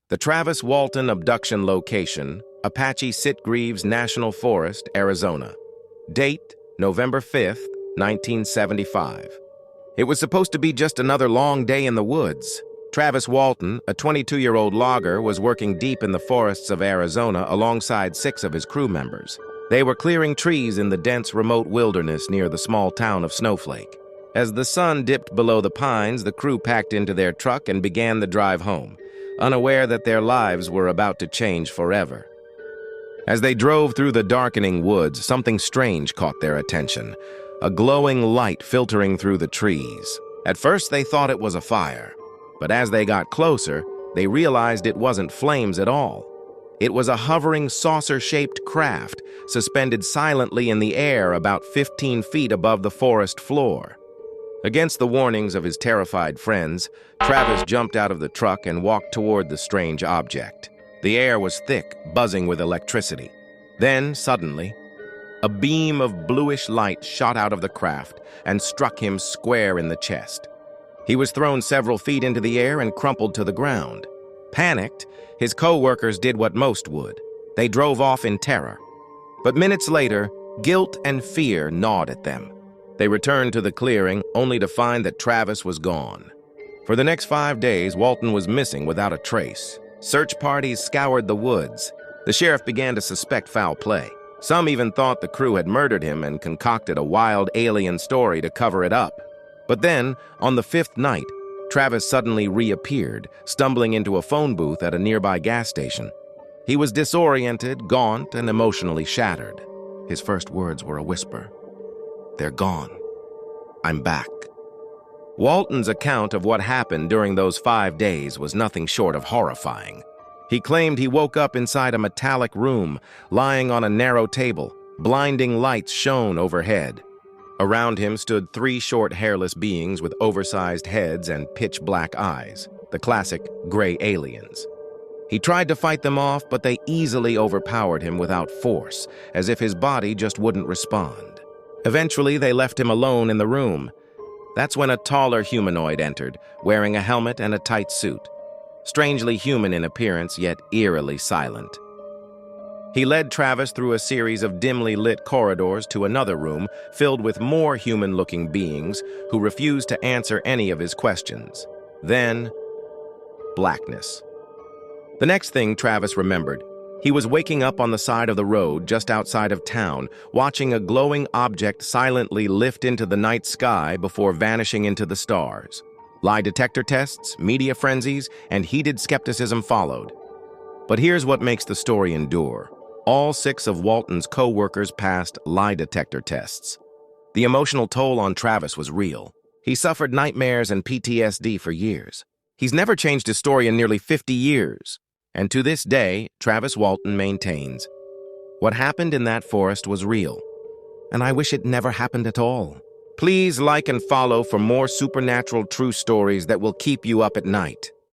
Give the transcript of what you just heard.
The Travis Walton abduction location, Apache Sitgreaves National Forest, Arizona. Date, November 5th, 1975. It was supposed to be just another long day in the woods. Travis Walton, a 22-year-old logger, was working deep in the forests of Arizona alongside 6 of his crew members. They were clearing trees in the dense, remote wilderness near the small town of Snowflake. As the sun dipped below the pines, the crew packed into their truck and began the drive home, unaware that their lives were about to change forever. As they drove through the darkening woods, something strange caught their attention, a glowing light filtering through the trees. At first, they thought it was a fire, but as they got closer, they realized it wasn't flames at all. It was a hovering, saucer-shaped craft, suspended silently in the air about 15 feet above the forest floor. Against the warnings of his terrified friends, Travis jumped out of the truck and walked toward the strange object. The air was thick, buzzing with electricity. Then, suddenly, a beam of bluish light shot out of the craft and struck him square in the chest. He was thrown several feet into the air and crumpled to the ground. Panicked, his co-workers did what most would. They drove off in terror. But minutes later, guilt and fear gnawed at them. They returned to the clearing, only to find that Travis was gone. For the next 5 days, Walton was missing without a trace. Search parties scoured the woods. The sheriff began to suspect foul play. Some even thought the crew had murdered him and concocted a wild alien story to cover it up. But then, on the 5th night, Travis suddenly reappeared, stumbling into a phone booth at a nearby gas station. He was disoriented, gaunt, and emotionally shattered. His first words were a whisper. "They're gone. I'm back." Walton's account of what happened during those 5 days was nothing short of horrifying. He claimed he woke up inside a metallic room, lying on a narrow table. Blinding lights shone overhead. Around him stood 3 short, hairless beings with oversized heads and pitch-black eyes, the classic gray aliens. He tried to fight them off, but they easily overpowered him without force, as if his body just wouldn't respond. Eventually, they left him alone in the room. That's when a taller humanoid entered, wearing a helmet and a tight suit. Strangely human in appearance, yet eerily silent. He led Travis through a series of dimly lit corridors to another room filled with more human-looking beings who refused to answer any of his questions. Then, blackness. The next thing Travis remembered, he was waking up on the side of the road just outside of town, watching a glowing object silently lift into the night sky before vanishing into the stars. Lie detector tests, media frenzies, and heated skepticism followed. But here's what makes the story endure. All 6 of Walton's co-workers passed lie detector tests. The emotional toll on Travis was real. He suffered nightmares and PTSD for years. He's never changed his story in nearly 50 years. And to this day, Travis Walton maintains, what happened in that forest was real, and I wish it never happened at all. Please like and follow for more supernatural true stories that will keep you up at night.